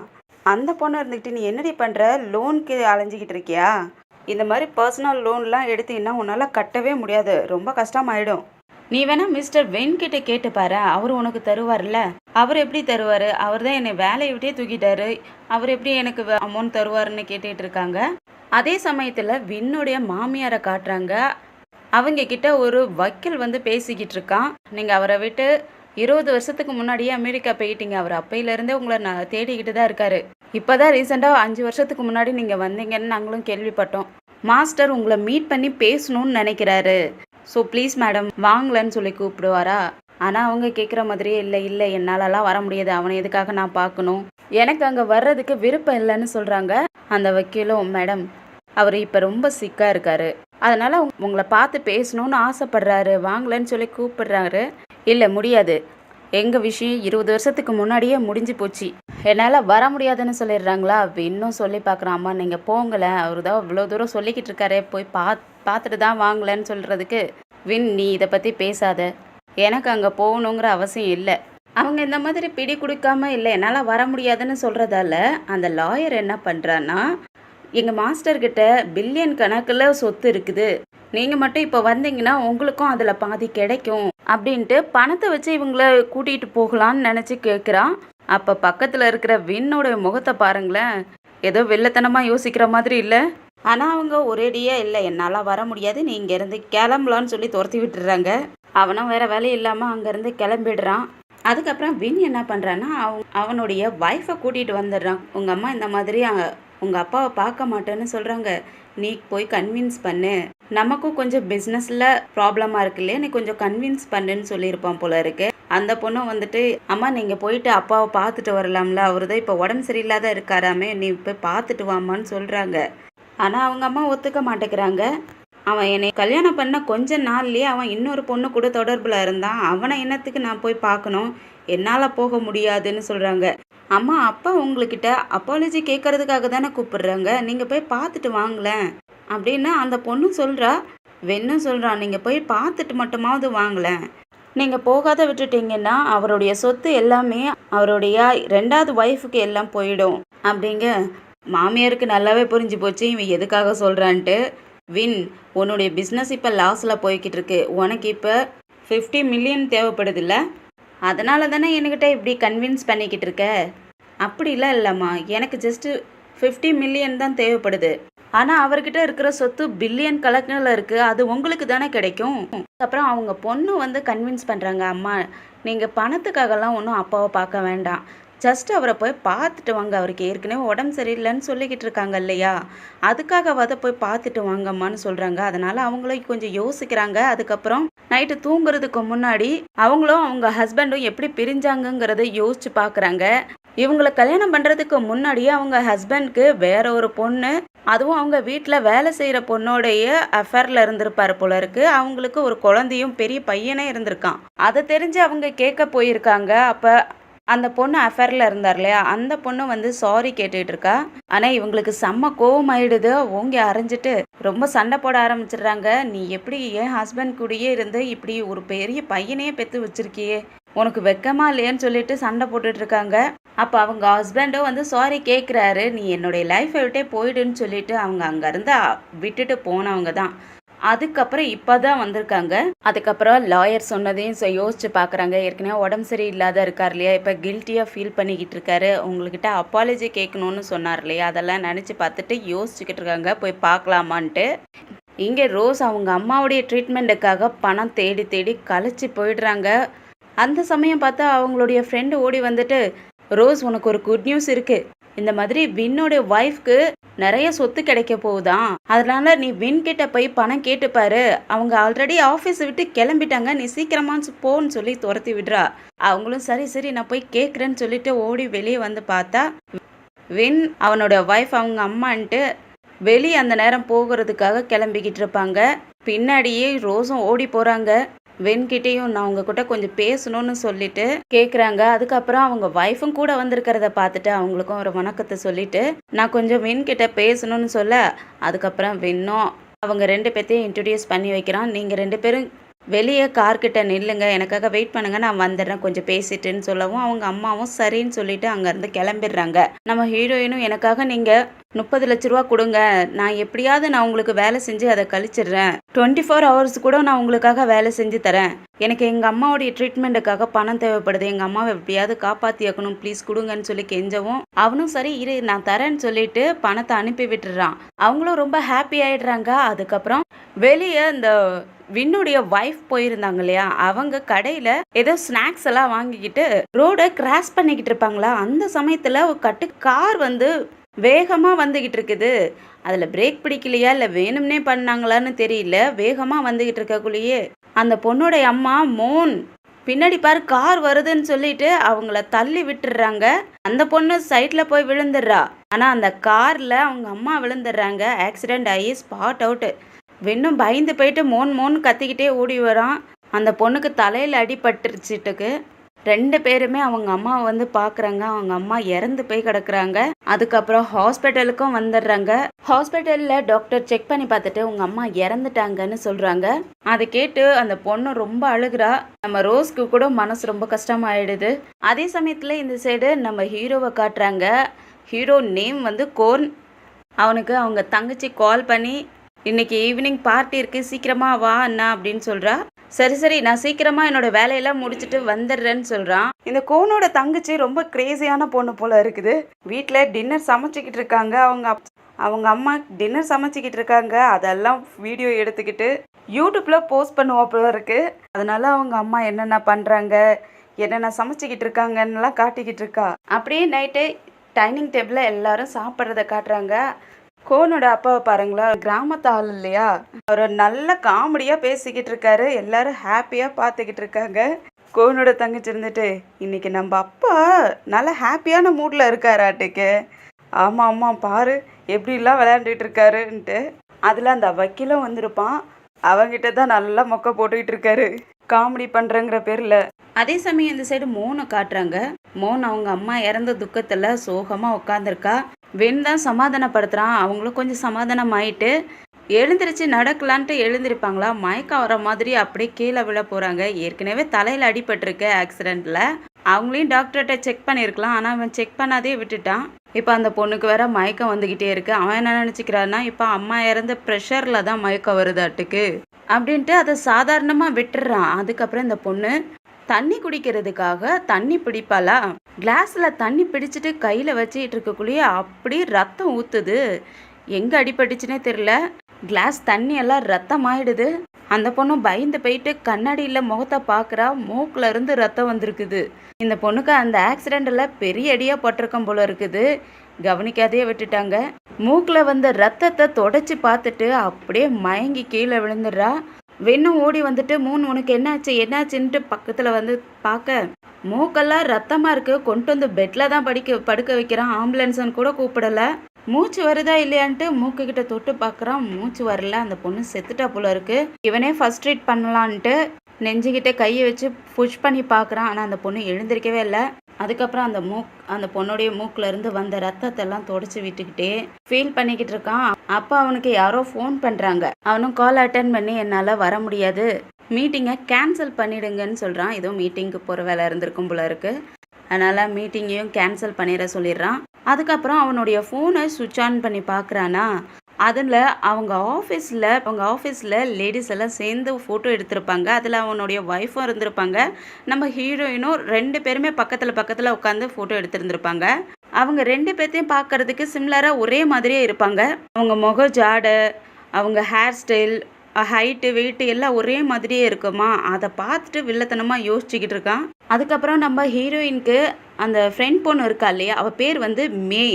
அந்த பொண்ணு இருந்துக்கிட்டு, நீ என்னடி பண்ணுற, லோனுக்கு அலைஞ்சிக்கிட்டு இருக்கியா, இந்த மாதிரி பர்சனல் லோன்லாம் எடுத்தீங்கன்னா உன்னால் கட்டவே முடியாது, ரொம்ப கஷ்டமாயிடும், நீ வேணா மிஸ்டர் வென்கிட்ட கேட்டு பாரு, அவர் உனக்கு தருவார்ல. அவர் எப்படி தருவார், அவர் தான் என்னை வேலையை விட்டே தூக்கிட்டாரு, அவர் எப்படி எனக்கு அமௌண்ட் தருவாருன்னு கேட்டுட்டு இருக்காங்க. அதே சமயத்தில் வின்னுடைய மாமியாரை காட்டுறாங்க. அவங்க கிட்ட ஒரு வக்கீல் வந்து பேசிக்கிட்டு இருக்கான். நீங்கள் அவரை விட்டு 20 வருஷத்துக்கு முன்னாடியே அமெரிக்கா போயிட்டீங்க, அவர் அப்பையிலேருந்தே உங்களை நான் தேடிக்கிட்டு தான் இருக்காரு, இப்போ தான் ரீசெண்டாக 5 வருஷத்துக்கு முன்னாடி நீங்கள் வந்தீங்கன்னு நாங்களும் கேள்விப்பட்டோம், மாஸ்டர் உங்களை மீட் பண்ணி பேசணும்னு நினைக்கிறாரு, ஸோ ப்ளீஸ் மேடம் வாங்கலன்னு சொல்லி கூப்பிடுவாரா. ஆனால் அவங்க கேட்குற மாதிரியே, இல்லை என்னாலலாம் வர முடியாது, அவனை எதுக்காக நான் பார்க்கணும், எனக்கு அங்கே வர்றதுக்கு விருப்பம் இல்லைன்னு சொல்கிறாங்க. அந்த வக்கீலும், மேடம் அவர் இப்போ ரொம்ப சிக்காக இருக்காரு, அதனால் உங்களை பார்த்து பேசணும்னு ஆசைப்படுறாரு, வாங்கலன்னு சொல்லி கூப்பிடுறாரு. இல்லை முடியாது, எங்கள் விஷயம் 20 வருஷத்துக்கு முன்னாடியே முடிஞ்சு போச்சு. என்னால் வர முடியாதுன்னு சொல்லிடுறாங்களா? இன்னும் சொல்லி பார்க்குறான். அம்மா நீங்கள் போங்களேன், அவர் தான் இவ்வளோ தூரம் சொல்லிக்கிட்டு இருக்காரே, போய் பார்த்துட்டு தான் வாங்கலன்னு சொல்கிறதுக்கு, நீ இதை பற்றி பேசாத, எனக்கு அங்கே போகணுங்கிற அவசியம் இல்லை. அவங்க இந்த மாதிரி பிடி கொடுக்காம இல்லை என்னால் வர முடியாதுன்னு சொல்கிறதால அந்த லாயர் என்ன பண்ணுறான்னா, எங்கள் மாஸ்டர்கிட்ட பில்லியன் கணக்கில் சொத்து இருக்குது, நீங்கள் மட்டும் இப்போ வந்தீங்கன்னா உங்களுக்கும் அதில் பாதி கிடைக்கும் அப்படின்ட்டு பணத்தை வச்சு இவங்கள கூட்டிகிட்டு போகலான்னு நினச்சி கேட்குறான். அப்போ பக்கத்தில் இருக்கிற வின்னோட முகத்தை பாருங்களேன், ஏதோ வெள்ளத்தனமாக யோசிக்கிற மாதிரி இல்லை. ஆனால் அவங்க ஒரேடியாக இல்லை என்னால் வர முடியாது, நீ இங்கேருந்து கிளம்பலான்னு சொல்லி துரத்தி விட்டுறாங்க. அவனும் வேறு வேலை இல்லாமல் அங்கேருந்து கிளம்பிடுறான். அதுக்கப்புறம் வின் என்ன பண்ணுறான்னா, அவனுடைய ஒய்ஃபை கூட்டிகிட்டு வந்துடுறான். உங்கள் அம்மா இந்த மாதிரி உங்கள் அப்பாவை பார்க்க மாட்டேன்னு சொல்கிறாங்க, நீ போய் கன்வின்ஸ் பண்ணு, நமக்கும் கொஞ்சம் பிஸ்னஸில் ப்ராப்ளமாக இருக்கு இல்லையா, நீ கொஞ்சம் கன்வின்ஸ் பண்ணுன்னு சொல்லியிருப்பான் போல இருக்கு. அந்த பொண்ணும் வந்துட்டு, அம்மா நீங்கள் போயிட்டு அப்பாவை பார்த்துட்டு வரலாம்ல, அவர் தான் இப்போ உடம்பு சரியில்லாத இருக்காராமே, நீ போய் பார்த்துட்டு வாமான்னு சொல்கிறாங்க. ஆனால் அவங்க அம்மா ஒத்துக்க மாட்டேங்கிறாங்க. அவன் என்னை கல்யாணம் பண்ண கொஞ்ச நாள்லேயே அவன் இன்னொரு பொண்ணு கூட தொடர்பில் இருந்தான், அவனை என்னத்துக்கு நான் போய் பார்க்கணும், என்னால் போக முடியாதுன்னு சொல்கிறாங்க. அம்மா அப்பா உங்கள்கிட்ட அப்பாலஜி கேட்கறதுக்காக தானே கூப்பிடுறாங்க, நீங்கள் போய் பார்த்துட்டு வாங்களேன் அப்படின்னு அந்த பொண்ணு சொல்கிறா. வென்னும் சொல்கிறான், நீங்கள் போய் பார்த்துட்டு மட்டுமாவது வாங்களேன், நீங்கள் போகாத விட்டுட்டீங்கன்னா அவருடைய சொத்து எல்லாமே அவருடைய 2வது ஒய்ஃபுக்கு எல்லாம் போயிடும் அப்படிங்க. மாமியாருக்கு நல்லாவே புரிஞ்சு போச்சு இவன் எதுக்காக சொல்கிறான்ட்டு. வின், உன்னுடைய பிஸ்னஸ் இப்போ லாஸில் போய்கிட்டு இருக்கு, உனக்கு இப்போ 50 மில்லியன் தேவைப்படுதில்ல, அதனால தானே என்கிட்ட இப்படி கன்வின்ஸ் பண்ணிக்கிட்டு இருக்க. அப்படிலாம் இல்லைம்மா, எனக்கு ஜஸ்ட்டு 50 மில்லியன் தான் தேவைப்படுது, ஆனால் அவர்கிட்ட இருக்கிற சொத்து பில்லியன் கணக்கில் இருக்குது, அது உங்களுக்கு தானே கிடைக்கும். அப்புறம் அவங்க பொண்ணு வந்து கன்வின்ஸ் பண்ணுறாங்க, அம்மா நீங்கள் பணத்துக்காகலாம் ஒன்றும் அப்பாவை பார்க்க வேண்டாம், ஜஸ்ட் அவரை போய் பார்த்துட்டு வாங்க, அவருக்கு ஏற்கனவே உடம்பு சரியில்லைன்னு சொல்லிக்கிட்டு இருக்காங்க இல்லையா, அதுக்காகவாத போய் பார்த்துட்டு வாங்கம்மான்னு சொல்கிறாங்க. அதனால் அவங்களும் கொஞ்சம் யோசிக்கிறாங்க. அதுக்கப்புறம் நைட்டு தூங்குறதுக்கு முன்னாடி அவங்களும் அவங்க ஹஸ்பண்டும் எப்படி பிரிஞ்சாங்கங்கிறத யோசிச்சு பார்க்குறாங்க. இவங்களை கல்யாணம் பண்ணுறதுக்கு முன்னாடியே அவங்க ஹஸ்பண்ட்க்கு வேற ஒரு பொண்ணு, அதுவும் அவங்க வீட்டில் வேலை செய்கிற பொண்ணோடைய அஃபேரில் இருந்திருப்பார் போல இருக்கு. அவங்களுக்கு ஒரு குழந்தையும் பெரிய பையனே இருந்திருக்கான். அதை தெரிஞ்சு அவங்க கேட்க போயிருக்காங்க. அப்போ அந்த பொண்ணு அஃபேரில் இருந்தார் இல்லையா, அந்த பொண்ணு வந்து சாரி கேட்டுட்டு இருக்கா. ஆனால் இவங்களுக்கு செம்ம கோவம் ஆயிடுது. ஓங்கி அரைஞ்சிட்டு ரொம்ப சண்டை போட ஆரம்பிச்சிடுறாங்க. நீ எப்படி என் ஹஸ்பண்ட் கூடயே இருந்து இப்படி ஒரு பெரிய பையனையே பெற்று வச்சிருக்கியே, உனக்கு வெக்கமா இல்லையான்னு சொல்லிட்டு சண்டை போட்டுட்டு இருக்காங்க. அப்போ அவங்க ஹஸ்பண்டும் வந்து சாரி கேட்குறாரு, நீ என்னுடைய லைஃப்பை விட்டே போயிடுன்னு சொல்லிட்டு அவங்க அங்கேருந்து விட்டுட்டு போனவங்க தான். அதுக்கப்புறம் இப்போ தான் வந்திருக்காங்க. அதுக்கப்புறம் லாயர் சொன்னதையும் யோசிச்சு பார்க்குறாங்க. ஏற்கனவே உடம்பு சரியில்லாத இருக்கார் இல்லையா, இப்போ கில்ட்டியாக ஃபீல் பண்ணிக்கிட்டு இருக்காரு, உங்கள்கிட்ட அப்பாலஜி கேட்கணும்னு சொன்னார் இல்லையா, அதெல்லாம் நினச்சி பார்த்துட்டு யோசிச்சுக்கிட்டு இருக்காங்க, போய் பார்க்கலாமான்ட்டு. இங்கே ரோஸ் அவங்க அம்மாவுடைய ட்ரீட்மெண்ட்டுக்காக பணம் தேடி தேடி கழிச்சு போயிடுறாங்க. அந்த சமயம் பார்த்தா அவங்களுடைய ஃப்ரெண்டு ஓடி வந்துட்டு, ரோஸ் உனக்கு ஒரு குட் நியூஸ் இருக்குது, இந்த மாதிரி வின்னோட ஒய்ஃப்க்கு நிறைய சொத்து கிடைக்க போகுதான், அதனால நீ வின் கிட்ட போய் பணம் கேட்டுப்பாரு, அவங்க ஆல்ரெடி ஆஃபீஸ் விட்டு கிளம்பிட்டாங்க, நீ சீக்கிரமா போன்னு சொல்லி துரத்தி விடுறா. அவங்களும் சரி சரி நான் போய் கேட்குறேன்னு சொல்லிட்டு ஓடி வெளியே வந்து பார்த்தா வின் அவனோட ஒய்ஃப் அவங்க அம்மான்ட்டு வெளியே அந்த நேரம் போகிறதுக்காக கிளம்பிக்கிட்டு இருப்பாங்க. பின்னாடியே ரோஸும் ஓடி போகிறாங்க. வென்கிட்டையும் நான் உங்ககிட்ட கொஞ்சம் பேசணும்னு சொல்லிட்டு கேட்குறாங்க. அதுக்கப்புறம் அவங்க ஒய்ஃபும் கூட வந்திருக்கிறத பார்த்துட்டு அவங்களுக்கும் ஒரு வணக்கத்தை சொல்லிட்டு நான் கொஞ்சம் வென்கிட்ட பேசணும்னு சொல்ல, அதுக்கப்புறம் வென்னும் அவங்க 2 பேர்த்தையும் இன்ட்ரடியூஸ் பண்ணி வைக்கிறான். நீங்கள் 2 பேரும் வெளியே கார்கிட்ட நில்லுங்க, எனக்காக வெயிட் பண்ணுங்க, நான் வந்துடுறேன் கொஞ்சம் பேசிட்டுன்னு சொல்லவும் அவங்க அம்மாவும் சரின்னு சொல்லிட்டு அங்கேருந்து கிளம்பிடுறாங்க. நம்ம ஹீரோயினும் எனக்காக நீங்கள் 30 லட்ச ரூபா கொடுங்க, நான் எப்படியாவது நான் உங்களுக்கு வேலை செஞ்சு அதை கழிச்சிடுறேன், 24 ஹவர்ஸ் கூட நான் உங்களுக்காக வேலை செஞ்சு தரேன், எனக்கு எங்கள் அம்மாவுடைய ட்ரீட்மெண்ட்டுக்காக பணம் தேவைப்படுது, எங்கள் அம்மாவை எப்படியாவது காப்பாற்றி வைக்கணும், ப்ளீஸ் கொடுங்கன்னு சொல்லி கெஞ்சவும் அவனும் சரி இரு நான் தரேன்னு சொல்லிட்டு பணத்தை அனுப்பி விட்டுறான். அவங்களும் ரொம்ப ஹாப்பி ஆயிடுறாங்க. அதுக்கப்புறம் வெளியே இந்த வின்னுடைய ஒய்ஃப் போயிருந்தாங்க இல்லையா, அவங்க கடையில் ஏதோ ஸ்நாக்ஸ் எல்லாம் வாங்கிக்கிட்டு ரோடை கிராஸ் பண்ணிக்கிட்டு இருப்பாங்களா, அந்த சமயத்தில் ஒரு கட்டு கார் வந்து வேகமாக வந்துக்கிட்டு இருக்குது. அதில் பிரேக் பிடிக்கலையா இல்லை வேணும்னே பண்ணாங்களான்னு தெரியல, வேகமாக வந்துக்கிட்டு இருக்கக்குள்ளேயே அந்த பொண்ணுடைய அம்மா மோன் பின்னாடி பாரு கார் வருதுன்னு சொல்லிட்டு அவங்கள தள்ளி விட்டுடுறாங்க. அந்த பொண்ணு சைட்டில் போய் விழுந்துடுறா. ஆனால் அந்த காரில் அவங்க அம்மா விழுந்துடுறாங்க. ஆக்சிடெண்ட் ஆகி ஸ்பாட் அவுட்டு. வென்னும் பயந்து போயிட்டு மோன் கத்திக்கிட்டே ஓடி வரான். அந்த பொண்ணுக்கு தலையில் அடிபட்டுருச்சிட்டுக்கு. 2 பேருமே அவங்க அம்மாவை வந்து பார்க்குறாங்க. அவங்க அம்மா இறந்து போய் கிடக்குறாங்க. அதுக்கப்புறம் ஹாஸ்பிட்டலுக்கும் வந்துடுறாங்க. ஹாஸ்பிட்டலில் டாக்டர் செக் பண்ணி பார்த்துட்டு உங்கள் அம்மா இறந்துட்டாங்கன்னு சொல்கிறாங்க. அதை கேட்டு அந்த பொண்ணு ரொம்ப அழுகிறா. நம்ம ரோஸ்க்கு கூட மனசு ரொம்ப கஷ்டமாயிடுது. அதே சமயத்தில் இந்த சைடு நம்ம ஹீரோவை காட்டுறாங்க. ஹீரோ நேம் வந்து கோர்ன். அவனுக்கு அவங்க தங்கச்சி கால் பண்ணி இன்னைக்கு ஈவினிங் பார்ட்டி இருக்குது, சீக்கிரமாக வா அண்ணா அப்படின்னு சொல்கிறா. சரி நான் சீக்கிரமாக என்னோட வேலையெல்லாம் முடிச்சுட்டு வந்துடுறேன்னு சொல்கிறான். இந்த கோனோட தங்கச்சி ரொம்ப கிரேசியான பொண்ணு போல் இருக்குது. வீட்டில் டின்னர் சமைச்சிக்கிட்டு இருக்காங்க. அவங்க அம்மா டின்னர் சமைச்சிக்கிட்டு இருக்காங்க. அதெல்லாம் வீடியோ எடுத்துக்கிட்டு யூடியூப்பில் போஸ்ட் பண்ணுவா போல இருக்குது. அதனால அவங்க அம்மா என்னென்ன பண்ணுறாங்க, என்னென்ன சமைச்சிக்கிட்டு இருக்காங்கன்னெலாம் காட்டிக்கிட்டு இருக்கா. அப்படியே நைட்டு டைனிங் டேபிளில் எல்லாரும் சாப்பிட்றத காட்டுறாங்க. கோனோட அப்பாவை பாருங்களா, கிராமத்து ஆள் இல்லையா, அவர் நல்ல காமெடியாக பேசிக்கிட்டு இருக்காரு. எல்லாரும் ஹாப்பியாக பார்த்துக்கிட்டு இருக்காங்க. கோனோட தங்கச்சி இருந்துட்டு இன்னைக்கு நம்ம அப்பா நல்ல ஹாப்பியான மூடில் இருக்காராட்டுக்கு. ஆமாம் பாரு எப்படிலாம் விளையாண்டுட்டு இருக்காருன்ட்டு. அதில் அந்த வக்கீலும் வந்திருப்பான். அவங்கிட்ட தான் நல்லா மொக்க போட்டுக்கிட்டு இருக்காரு காமெடி பண்ணுறங்கிற பேரில். அதே சமயம் இந்த சைடு மோனை காட்டுறாங்க. மோன் அவங்க அம்மா இறந்த துக்கத்தில் சோகமாக உட்காந்துருக்கா. வெண் தான் சமாதானப்படுத்துகிறான். அவங்களும் கொஞ்சம் சமாதானம் ஆயிட்டு எழுந்திரிச்சு நடக்கலான்ட்டு எழுந்திருப்பாங்களா, மயக்கம் வர மாதிரி அப்படியே கீழே விழ போகிறாங்க. ஏற்கனவே தலையில் அடிபட்டிருக்கு ஆக்சிடெண்ட்டில். அவங்களையும் டாக்டர்கிட்ட செக் பண்ணியிருக்கலாம், ஆனால் அவன் செக் பண்ணாதே விட்டுட்டான். இப்போ அந்த பொண்ணுக்கு வேற மயக்கம் வந்துக்கிட்டே இருக்கு. அவன் என்ன நினச்சிக்கிறான்னா, இப்போ அம்மா இறந்த ப்ரெஷரில் தான் மயக்கம் வருதாட்டுக்கு அப்படின்ட்டு அதை சாதாரணமாக விட்டுடுறான். அதுக்கப்புறம் இந்த பொண்ணு தண்ணி குடிக்கிறதுக்காக தண்ணி பிடிப்பாளா, கிளாஸில் தண்ணி பிடிச்சிட்டு கையில் வச்சுக்கிட்டு இருக்கக்குள்ளேயே அப்படியே ரத்தம் ஊற்றுது. எங்கே அடிபட்டுச்சுன்னே தெரில. கிளாஸ் தண்ணி எல்லாம் ரத்தம் ஆயிடுது. அந்த பொண்ணு பயந்து போயிட்டு கண்ணாடியில் முகத்தை பார்க்குறா. மூக்கில் இருந்து ரத்தம் வந்திருக்குது. இந்த பொண்ணுக்கு அந்த ஆக்சிடெண்ட்டில் பெரிய அடியாக பட்டிருக்கும் போல இருக்குது. கவனிக்காதையே விட்டுட்டாங்க. மூக்கில் வந்த ரத்தத்தை தொடச்சி பார்த்துட்டு அப்படியே மயங்கி கீழே விழுந்துடுறா. வெண்ணும் ஓடி வந்துட்டு உனக்கு என்னாச்சுன்ட்டு பக்கத்தில் வந்து பார்க்க மூக்கெல்லாம் ரத்தமாக இருக்குது. கொண்டு வந்து பெட்டில் தான் படுக்க வைக்கிறான். ஆம்புலன்ஸ்ன்னு கூட கூப்பிடலை. மூச்சு வருதா இல்லையான்ட்டு மூக்குக்கிட்ட தொட்டு பார்க்குறான். மூச்சு வரல. அந்த பொண்ணு செத்துட்டா போல இருக்கு. இவனே ஃபர்ஸ்ட் ட்ரீட் பண்ணலான்ட்டு நெஞ்சுக்கிட்ட கையை வச்சு புஷ் பண்ணி பார்க்குறான். ஆனால் அந்த பொண்ணு எழுந்திருக்கவே இல்லை. அதுக்கப்புறம் அந்த பொண்ணுடைய மூக்கில் இருந்து வந்த ரத்தத்தெல்லாம் தொடச்சி விட்டுக்கிட்டே ஃபீல் பண்ணிக்கிட்டு இருக்கான். அப்போ அவனுக்கு யாரோ ஃபோன் பண்ணுறாங்க. அவனும் கால் அட்டன் பண்ணி என்னால் வர முடியாது, மீட்டிங்கை கேன்சல் பண்ணிடுங்கன்னு சொல்கிறான். ஏதோ மீட்டிங்க்கு போகிற வேலை இருந்திருக்கும் போல இருக்குது. அதனால் மீட்டிங்கையும் கேன்சல் பண்ணிட சொல்லிடுறான். அதுக்கப்புறம் அவனுடைய ஃபோனை சுவிட்ச் ஆன் பண்ணி பார்க்குறானா, அதில் அவங்க ஆஃபீஸில் லேடிஸ் எல்லாம் சேர்ந்து ஃபோட்டோ எடுத்திருப்பாங்க. அதில் அவனுடைய ஒய்ஃபும் இருந்திருப்பாங்க. நம்ம ஹீரோயினும் 2 பேருமே பக்கத்தில் உட்காந்து ஃபோட்டோ எடுத்திருந்திருப்பாங்க. அவங்க 2 பேர்த்தையும் பார்க்கறதுக்கு சிம்லராக ஒரே மாதிரியே இருப்பாங்க. அவங்க முக ஜாடை, அவங்க ஹேர் ஸ்டைல், ஹைட்டு, வெயிட்டு எல்லாம் ஒரே மாதிரியே இருக்குமா. அதை பார்த்துட்டு வில்லத்தனமாக யோசிச்சுக்கிட்டு இருக்கான். அதுக்கப்புறம் நம்ம ஹீரோயினுக்கு அந்த ஃப்ரெண்ட் பொண்ணு இருக்கா இல்லையா, அவள் பேர் வந்து மே.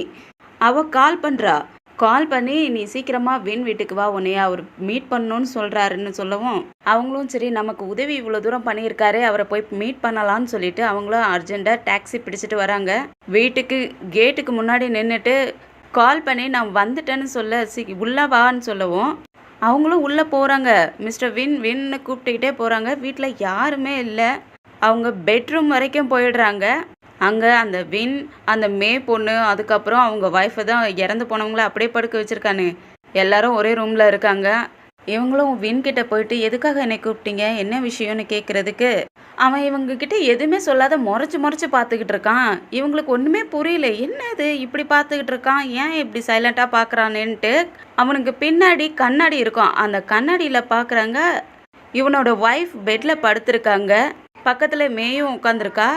அவள் கால் பண்ணி நீ சீக்கிரமாக வின் வீட்டுக்கு வா, உன்னைய அவர் மீட் பண்ணணும்னு சொல்கிறாருன்னு சொல்லவும், அவங்களும் சரி நமக்கு உதவி இவ்வளோ தூரம் பண்ணியிருக்காரு, அவரை போய் மீட் பண்ணலான்னு சொல்லிட்டு அவங்களும் அர்ஜெண்ட்டாக டாக்ஸி பிடிச்சிட்டு வராங்க. வீட்டுக்கு கேட்டுக்கு முன்னாடி நின்றுட்டு கால் பண்ணி நான் வந்துட்டேன்னு சொல்ல உள்ளே வான்னு சொல்லவும் அவங்களும் உள்ளே போகிறாங்க. மிஸ்டர் வின்னு கூப்பிட்டுக்கிட்டே போகிறாங்க. வீட்டில் யாருமே இல்லை. அவங்க பெட்ரூம் வரைக்கும் போயிடுறாங்க. அங்கே அந்த அந்த மே பொண்ணு, அதுக்கப்புறம் அவங்க ஒய்ஃபை தான் இறந்து போனவங்கள அப்படியே படுக்க வச்சுருக்கானு எல்லாரும் ஒரே ரூமில் இருக்காங்க. இவங்களும் வின்கிட்ட போயிட்டு எதுக்காக என்னை கூப்பிட்டீங்க, என்ன விஷயம்னு கேட்குறதுக்கு அவன் இவங்கக்கிட்ட எதுவுமே சொல்லாத முறைச்சி பார்த்துக்கிட்டு இருக்கான். இவங்களுக்கு ஒன்றுமே புரியல. என்னது இப்படி பார்த்துக்கிட்டு இருக்கான், ஏன் இப்படி சைலண்ட்டாக பார்க்குறானேன்ட்டு. அவனுக்கு பின்னாடி கண்ணாடி இருக்கும். அந்த கண்ணாடியில் பார்க்குறாங்க இவனோட ஒய்ஃப் பெட்டில் படுத்திருக்காங்க. பக்கத்தில் மேயும் உட்காந்துருக்கா.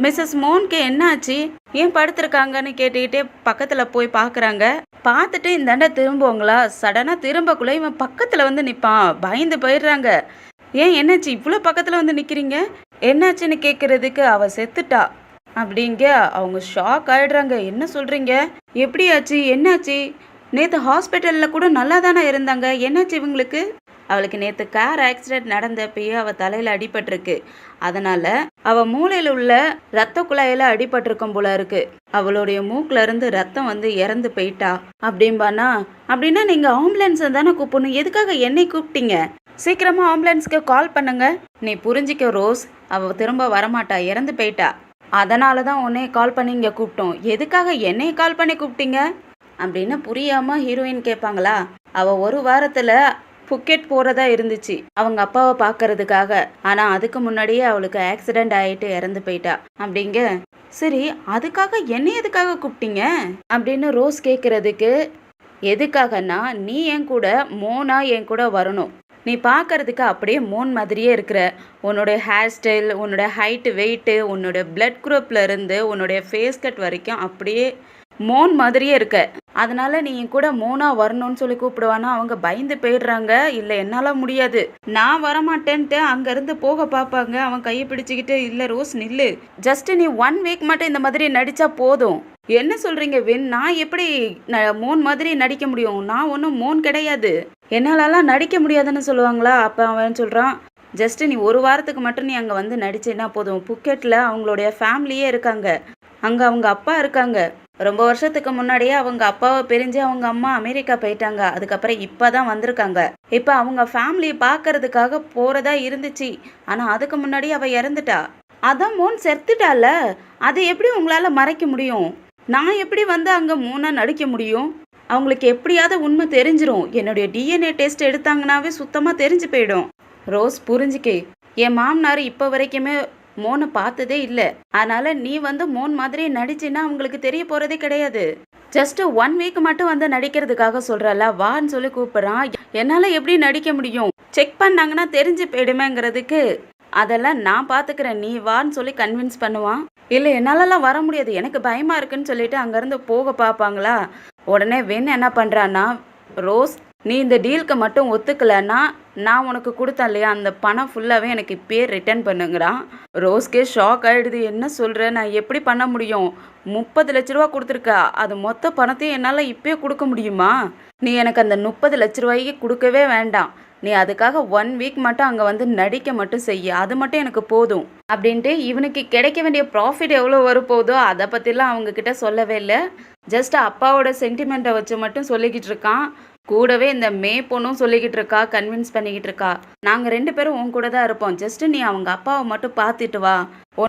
மிஸ்ஸஸ் மோன்க்கு என்னாச்சு, ஏன் படுத்திருக்காங்கன்னு கேட்டுக்கிட்டே பக்கத்தில் போய் பார்க்குறாங்க. பார்த்துட்டு இந்தாண்ட திரும்புவாங்களா, சடனாக திரும்பக்குள்ளே இவன் பக்கத்தில் வந்து நிற்பான். பயந்து போயிடுறாங்க. ஏன் என்னாச்சு, இவ்வளோ பக்கத்தில் வந்து நிற்கிறீங்க, என்னாச்சுன்னு கேட்குறதுக்கு அவள் செத்துட்டா அப்படிங்க. அவங்க ஷாக் ஆகிடுறாங்க. என்ன சொல்கிறீங்க, எப்படியாச்சு, என்னாச்சு, நேற்று ஹாஸ்பிட்டலில் கூட நல்லா தானே இருந்தாங்க, என்னாச்சு இவங்களுக்கு. அவளுக்கு நேற்று கார் ஆக்சிடென்ட் நடந்தப்பயே அவள் தலையில் அடிபட்டிருக்கு. அதனால் அவள் மூளையில் உள்ள ரத்த குழாயில் அடிபட்டிருக்கும் போல இருக்கு. அவளுடைய மூக்கில் இருந்து ரத்தம் வந்து இறந்து போயிட்டா அப்படின்னா நீங்கள் ஆம்புலன்ஸை தானே கூப்பிடணும், எதுக்காக என்னை கூப்பிட்டீங்க சீக்கிரமா ஆம்புலன்ஸ்க்கு கால் பண்ணுங்க. நீ புரிஞ்சிக்க ரோஸ், அவ திரும்ப வரமாட்டா, இறந்து போயிட்டா. அதனால தான் உன்னைய கால் பண்ணி இங்கே கூப்பிட்டோம். எதுக்காக என்னைய கால் பண்ணி கூப்பிட்டீங்க அப்படின்னு புரியாம ஹீரோயின் கேட்பாங்களா. அவ ஒரு வாரத்துல புக்கெட் போறதா இருந்துச்சு அவங்க அப்பாவை பார்க்கறதுக்காக. ஆனா அதுக்கு முன்னாடியே அவளுக்கு ஆக்சிடென்ட் ஆயிட்டு இறந்து போயிட்டா அப்படிங்க. சரி, அதுக்காக என்ன எதுக்காக கூப்பிட்டீங்க அப்படின்னு ரோஸ் கேட்கறதுக்கு, எதுக்காகன்னா நீ என் கூட மோனா என் கூட வரணும். நீ பார்க்கறதுக்கு அப்படியே மோன் மாதிரியே இருக்கிற. உன்னோட ஹேர் ஸ்டைல், உன்னோட ஹைட்டு, வெயிட்டு, உன்னோட பிளட் குரூப்ல இருந்து உன்னுடைய ஃபேஸ் கட் வரைக்கும் அப்படியே மோன் மாதிரியே இருக்க. அதனால நீ என் கூட மோனா வரணும்னு சொல்லி கூப்பிடுவானா. அவங்க பயந்து போயிடுறாங்க. இல்லை என்னால் முடியாது, நான் வரமாட்டேன்ட்டு அங்கேருந்து போக பார்ப்பாங்க. அவன் கையை பிடிச்சிக்கிட்டு, இல்லை ரோஸ் நில்லு, ஜஸ்ட் நீ 1 வீக் மட்டும் இந்த மாதிரி நடித்தா போதும். என்ன சொல்கிறீங்க வின், நான் எப்படி மோன் மாதிரி நடிக்க முடியும்? நான் ஒன்றும் மோன் கிடையாது, என்னாலலாம் நடிக்க முடியாதுன்னு சொல்லுவாங்களா. அப்போ அவன் சொல்கிறான், ஜஸ்ட் நீ ஒரு வாரத்துக்கு மட்டும் நீ அங்கே வந்து நடிச்சேன்னா போதும். புக்கெட்டில் அவங்களுடைய ஃபேமிலியே இருக்காங்க, அங்கே அவங்க அப்பா இருக்காங்க. ரொம்ப வருஷத்துக்கு முன்னாடியே அவங்க அப்பாவை பிரிஞ்சு அவங்க அம்மா அமெரிக்கா போயிட்டாங்க. அதுக்கப்புறம் இப்போ தான் வந்திருக்காங்க. இப்போ அவங்க ஃபேமிலியை பார்க்கறதுக்காக போகிறதா இருந்துச்சு. ஆனால் அதுக்கு முன்னாடி அவள் இறந்துட்டா. அதான் மோன் செத்துட்டால, அதை எப்படி உங்களால் மறைக்க முடியும்? நான் எப்படி வந்து அங்கே மோனா நடிக்க முடியும்? அவங்களுக்கு எப்படியாவது உண்மை தெரிஞ்சிரும். என்னுடைய டிஎன்ஏ டெஸ்ட் எடுத்தாங்கன்னாவே சுத்தமாக தெரிஞ்சு போயிடும். ரோஸ் புரிஞ்சுக்கே, என் மாமனார் இப்போ வரைக்குமே மோனை பார்த்ததே இல்லை. அதனால நீ வந்து மோன் மாதிரி நடிச்சின்னா அவங்களுக்கு தெரிய போகிறதே கிடையாது. ஜஸ்ட் 1 வீக் மட்டும் வந்து நடிக்கிறதுக்காக சொல்கிறல்ல, வான்னு சொல்லி கூப்பிட்றான். என்னால் எப்படி நடிக்க முடியும்? செக் பண்ணாங்கன்னா தெரிஞ்சு போயிடுமேங்கிறதுக்கு, அதெல்லாம் நான் பார்த்துக்கிறேன், நீ வான்னு சொல்லி கன்வின்ஸ் பண்ணுவான். இல்லை என்னாலலாம் வர முடியாது, எனக்கு பயமாக இருக்குன்னு சொல்லிட்டு அங்கேருந்து போக பார்ப்பாங்களா. உடனே வென் என்ன பண்ணுறான்னா, ரோஸ் நீ இந்த டீலுக்கு மட்டும் ஒத்துக்கலைன்னா நான் உனக்கு கொடுத்தேன் இல்லையா அந்த பணம் ஃபுல்லாகவே எனக்கு இப்பயே ரிட்டர்ன் பண்ணுங்கிறான். ரோஸ்க்கே ஷாக் ஆகிடுது. என்ன சொல்கிறேன், நான் எப்படி பண்ண முடியும்? 30 லட்ச ரூபா கொடுத்துருக்கா, அது மொத்த பணத்தையும் என்னால் இப்பயே கொடுக்க முடியுமா? நீ எனக்கு அந்த 30 லட்ச ரூபாய்க்கு கொடுக்கவே வேண்டாம். நீ அதுக்காக 1 வீக் மட்டும் அங்கே வந்து நடிக்க மட்டும் செய்ய, அது மட்டும் எனக்கு போதும் அப்படின்ட்டு. இவனுக்கு கிடைக்க வேண்டிய ப்ராஃபிட் எவ்வளோ வரப்போதோ அதை பற்றிலாம் அவங்கக்கிட்ட சொல்லவே இல்லை. ஜஸ்ட் அப்பாவோட சென்டிமெண்ட்டை வச்சு மட்டும் சொல்லிக்கிட்டு இருக்கான். கூடவே இந்த மே பொண்ணும் சொல்லிக்கிட்டு இருக்கா, கன்வின்ஸ் பண்ணிக்கிட்டு இருக்கா, நாங்கள் 2 பேரும் உன் கூட தான் இருப்போம், ஜஸ்ட் நீ அவங்க அப்பாவை மட்டும் பார்த்துட்டு வா,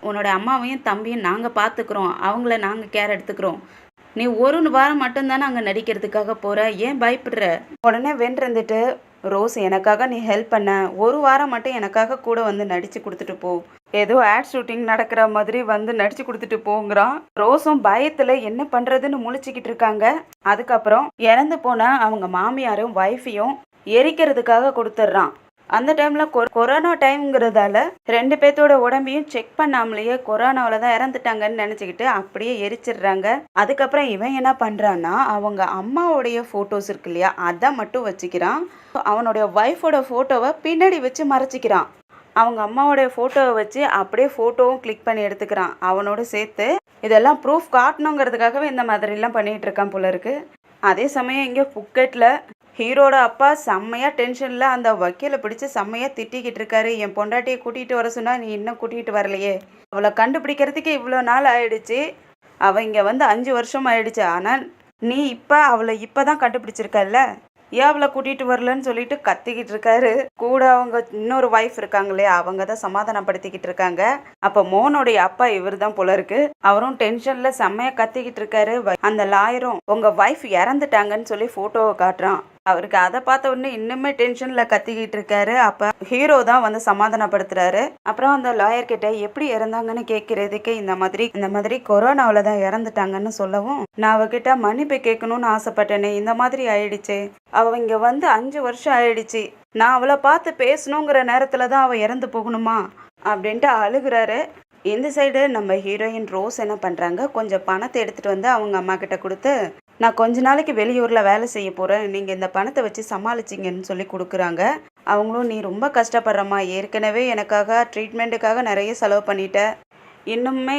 உன்னோட அம்மாவையும் தம்பியும் நாங்கள் பார்த்துக்குறோம், அவங்கள நாங்கள் கேர் எடுத்துக்கிறோம், நீ 1 வாரம் மட்டும்தானே அங்கே நடிக்கிறதுக்காக போகிற, ஏன் பயப்படுற? உடனே வென்றிருந்துட்டு, ரோஸ் எனக்காக நீ ஹெல்ப் பண்ண, 1 வாரம் மட்டும் எனக்காக கூட வந்து நடித்து கொடுத்துட்டு போ, ஏதோ ஆட் ஷூட்டிங் நடக்கிற மாதிரி வந்து நடிச்சு கொடுத்துட்டு போங்கிறான். ரோஸும் பயத்தில் என்ன பண்ணுறதுன்னு முழிச்சிக்கிட்டு இருக்காங்க. அதுக்கப்புறம் இறந்து போன அவங்க மாமியாரும் வைஃபையும் எரிக்கிறதுக்காக கொடுத்துட்றான். அந்த டைமில் கொரோனா டைம்ங்கிறதால 2 பேர்த்தோட உடம்பையும் செக் பண்ணாமலேயே கொரோனாவில் தான் இறந்துட்டாங்கன்னு நினச்சிக்கிட்டு அப்படியே எரிச்சிடுறாங்க. அதுக்கப்புறம் இவன் என்ன பண்ணுறான்னா, அவங்க அம்மாவோடைய ஃபோட்டோஸ் இருக்கு இல்லையா, அதை மட்டும் வச்சுக்கிறான். அவனுடைய ஒய்ஃபோட ஃபோட்டோவை பின்னாடி வச்சு மறைச்சிக்கிறான். அவங்க அம்மாவோடைய ஃபோட்டோவை வச்சு அப்படியே ஃபோட்டோவும் கிளிக் பண்ணி எடுத்துக்கிறான் அவனோட சேர்த்து. இதெல்லாம் ப்ரூஃப் காட்டணுங்கிறதுக்காகவே இந்த மாதிரிலாம் பண்ணிகிட்டு இருக்கான் போல இருக்கு. அதே சமயம் இங்கே புக்கெட்டில் ஹீரோட அப்பா செம்மையாக டென்ஷனில் அந்த வக்கீலை பிடிச்சி செம்மையாக திட்டிக்கிட்டு இருக்காரு. என் பொண்டாட்டியை கூட்டிகிட்டு வர சொன்னால் நீ இன்னும் கூட்டிகிட்டு வரலையே, அவளை கண்டுபிடிக்கிறதுக்கு இவ்வளோ நாள் ஆயிடுச்சு, அவள் இங்கே வந்து 5 வருஷம் ஆயிடுச்சு, ஆனால் நீ அவளை இப்போ தான் கண்டுபிடிச்சிருக்கல்ல, ஏன் அவளை கூட்டிகிட்டு வரலன்னு சொல்லிட்டு கத்திக்கிட்டு இருக்காரு. கூட அவங்க இன்னொரு ஒய்ஃப் இருக்காங்களே, அவங்க தான் சமாதானப்படுத்திக்கிட்டு இருக்காங்க. அப்போ மோனுடைய அப்பா இவர் தான் போல இருக்கு. அவரும் டென்ஷனில் செம்மையாக கத்திக்கிட்டு இருக்காரு. அந்த லாயரும் உங்கள் ஒய்ஃப் இறந்துட்டாங்கன்னு சொல்லி ஃபோட்டோவை காட்டுறான். அவருக்கு அதை பார்த்த உடனே இன்னுமே டென்ஷனில் கத்திக்கிட்டு இருக்காரு. அப்போ ஹீரோ தான் வந்து சமாதானப்படுத்துறாரு. அப்புறம் அந்த லாயர் கிட்ட எப்படி இறந்தாங்கன்னு கேட்கறதுக்கு இந்த மாதிரி கொரோனாவில் தான் இறந்துட்டாங்கன்னு சொல்லவும், நான் அவகிட்ட மன்னிப்பு கேட்கணும்னு ஆசைப்பட்டேனே, இந்த மாதிரி ஆயிடுச்சு, அவள் இங்கே வந்து 5 வருஷம் ஆயிடுச்சு, நான் அவளை பார்த்து பேசணுங்கிற நேரத்தில் தான் அவள் இறந்து போகணுமா அப்படின்ட்டு அழுகிறாரு. இந்த சைடு நம்ம ஹீரோயின் ரோஸ் என்ன பண்ணுறாங்க, கொஞ்சம் பணத்தை எடுத்துகிட்டு வந்து அவங்க அம்மா கிட்ட கொடுத்து, நான் கொஞ்ச நாளைக்கு வெளியூரில் வேலை செய்ய போகிறேன், நீங்கள் இந்த பணத்தை வச்சு சமாளிச்சிங்கன்னு சொல்லி கொடுக்குறாங்க. அவங்களும் நீ ரொம்ப கஷ்டப்படுறம்மா, ஏற்கனவே எனக்காக ட்ரீட்மெண்ட்டுக்காக நிறைய செலவு பண்ணிட்டேன், இன்னுமே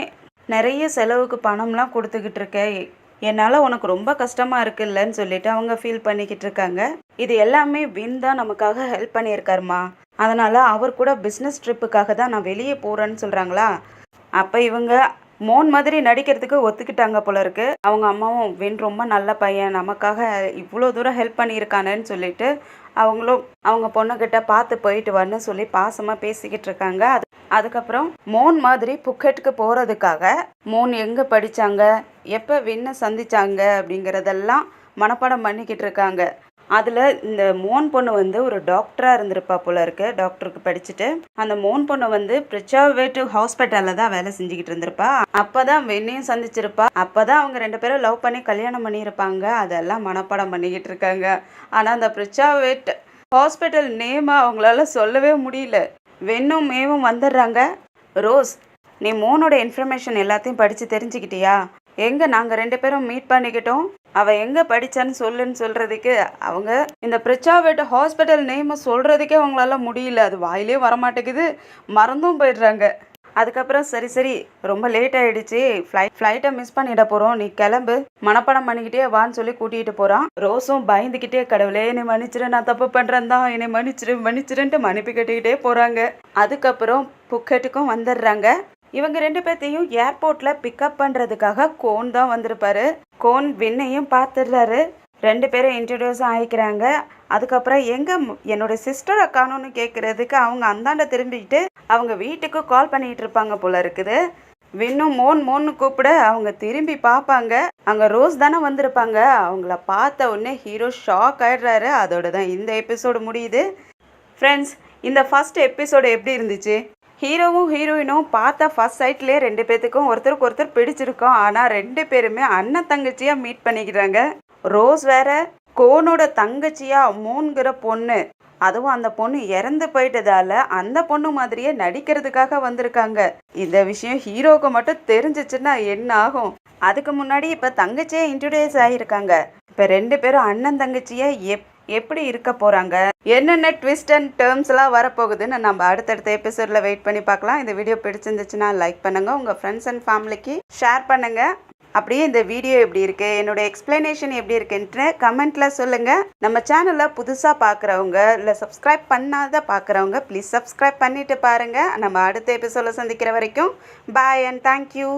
நிறைய செலவுக்கு பணம்லாம் கொடுத்துக்கிட்டு இருக்கேன், என்னால் உனக்கு ரொம்ப கஷ்டமாக இருக்குல்லன்னு சொல்லிட்டு அவங்க ஃபீல் பண்ணிக்கிட்டு இருக்காங்க. இது எல்லாமே வின் தான் நமக்காக ஹெல்ப் பண்ணியிருக்காருமா, அதனால் அவர் கூட பிஸ்னஸ் ட்ரிப்புக்காக தான் நான் வெளியே போகிறேன்னு சொல்கிறாங்களா. அப்போ இவங்க மோன் மாதிரி நடிக்கிறதுக்கு ஒத்துக்கிட்டாங்க போல இருக்கு. அவங்க அம்மாவும் வின் ரொம்ப நல்ல பையன், நமக்காக இவ்வளோ தூரம் ஹெல்ப் பண்ணியிருக்கானேன்னு சொல்லிட்டு அவங்களும் அவங்க பொண்ணுக்கிட்ட பார்த்து போயிட்டு வரணும்னு சொல்லி பாசமாக பேசிக்கிட்டு இருக்காங்க. அதுக்கப்புறம் மோன் மாதிரி புக்கெட்டுக்கு போகிறதுக்காக மோன் எங்கே படித்தாங்க, எப்போ வின்னை சந்திச்சாங்க அப்படிங்கிறதெல்லாம் மனப்பாடம் பண்ணிக்கிட்டு இருக்காங்க. அதில் இந்த மோன் பொண்ணு வந்து ஒரு டாக்டராக இருந்திருப்பா போல இருக்கு. டாக்டருக்கு படிச்சுட்டு அந்த மோன் பொண்ணு வந்து ப்ரிசர்வேட்டிவ் ஹாஸ்பிட்டலில் தான் வேலை செஞ்சுக்கிட்டு இருந்திருப்பா. அப்போ தான் வெண்ணையும் சந்திச்சிருப்பா. அப்போ தான் அவங்க 2 பேரும் லவ் பண்ணி கல்யாணம் பண்ணியிருப்பாங்க. அதெல்லாம் மனப்பாடம் பண்ணிக்கிட்டு இருக்காங்க. ஆனால் அந்த ப்ரிசர்வேட் ஹாஸ்பிட்டல் நேமை அவங்களால சொல்லவே முடியல. வெண்ணும் மேவும் வந்துடுறாங்க. ரோஸ், நீ மோனோட இன்ஃபர்மேஷன் எல்லாத்தையும் படித்து தெரிஞ்சுக்கிட்டியா? எங்கே நாங்கள் 2 பேரும் மீட் பண்ணிக்கிட்டோம், அவள் எங்கே படித்தான்னு சொல்லுன்னு சொல்கிறதுக்கு அவங்க இந்த ப்ரிசர்வேட் ஹாஸ்பிட்டல் நேமை சொல்கிறதுக்கே அவங்களால முடியல. அது வாயிலே வரமாட்டேங்குது, மறந்தும் போயிடுறாங்க. அதுக்கப்புறம் சரி ரொம்ப லேட் ஆகிடுச்சு, ஃப்ளைட்டை மிஸ் பண்ணிட போகிறோம், நீ கிளம்பு, மனப்பாடம் பண்ணிக்கிட்டே வான்னு சொல்லி கூட்டிகிட்டு போகிறான். ரோஸும் பயந்துக்கிட்டே கடவுளே என்னை மன்னிச்சிரு, நான் தப்பு பண்ணுறேன் தான், என்னை மன்னிச்சிருன்ட்டு மன்னிப்பு கட்டிக்கிட்டே போகிறாங்க. அதுக்கப்புறம் புக்கெட்டுக்கும் வந்துடுறாங்க. இவங்க 2 பேர்த்தையும் ஏர்போர்ட்டில் பிக்கப் பண்ணுறதுக்காக கோன் தான் வந்திருப்பாரு. கோன் வின்னையும் பார்த்துடுறாரு. 2 பேரும் இன்ட்ரடியூஸ் ஆகிக்கிறாங்க. அதுக்கப்புறம் என்னோட சிஸ்டரை காணோன்னு கேட்குறதுக்கு அவங்க அந்தாண்ட திரும்பிக்கிட்டு அவங்க வீட்டுக்கு கால் பண்ணிகிட்டு இருப்பாங்க போல இருக்குது. வின்னும் மோன்னு கூப்பிட அவங்க திரும்பி பார்ப்பாங்க. அங்கே ரோஸ் தானே வந்திருப்பாங்க. அவங்கள பார்த்த உடனே ஹீரோ ஷாக் ஆகிடுறாரு. அதோட தான் இந்த எபிசோடு முடியுது. ஃப்ரெண்ட்ஸ், இந்த ஃபர்ஸ்ட் எபிசோடு எப்படி இருந்துச்சு? ஹீரோவும் ஹீரோயினும் பார்த்தா ஃபர்ஸ்ட் சைட்லேயே 2 பேர்த்துக்கும் ஒருத்தருக்கு ஒருத்தர் பிடிச்சிருக்கோம். ஆனால் 2 பேருமே அண்ணன் தங்கச்சியாக மீட் பண்ணிக்கிறாங்க. ரோஸ் வேற கோனோட தங்கச்சியா மோன்கிற பொண்ணு, அதுவும் அந்த பொண்ணு இறந்து போயிட்டதால அந்த பொண்ணு மாதிரியே நடிக்கிறதுக்காக வந்திருக்காங்க. இந்த விஷயம் ஹீரோவுக்கு மட்டும் தெரிஞ்சிச்சுன்னா என்ன ஆகும்? அதுக்கு முன்னாடி இப்போ தங்கச்சியே இன்ட்ரடியூஸ் ஆகியிருக்காங்க. இப்போ 2 பேரும் அண்ணன் தங்கச்சியை எப்படி இருக்க போகிறாங்க, என்னென்ன ட்விஸ்ட் அண்ட் டேர்ம்ஸ்லாம் வரப்போகுதுன்னு நம்ம அடுத்தடுத்த எபிசோடில் வெயிட் பண்ணி பார்க்கலாம். இந்த வீடியோ பிடிச்சிருந்துச்சுன்னா லைக் பண்ணுங்கள், உங்கள் ஃப்ரெண்ட்ஸ் அண்ட் ஃபேமிலிக்கு ஷேர் பண்ணுங்கள். அப்படியே இந்த வீடியோ எப்படி இருக்குது, என்னோட எக்ஸ்பிளனேஷன் எப்படி இருக்குன்ட்டு கமெண்ட்டில் சொல்லுங்கள். நம்ம சேனலில் புதுசாக பார்க்குறவங்க இல்லை சப்ஸ்கிரைப் பண்ணாத பார்க்குறவங்க ப்ளீஸ் சப்ஸ்கிரைப் பண்ணிவிட்டு பாருங்கள். நம்ம அடுத்த எபிசோடில் சந்திக்கிற வரைக்கும் பாய் அண்ட் தேங்க்யூ.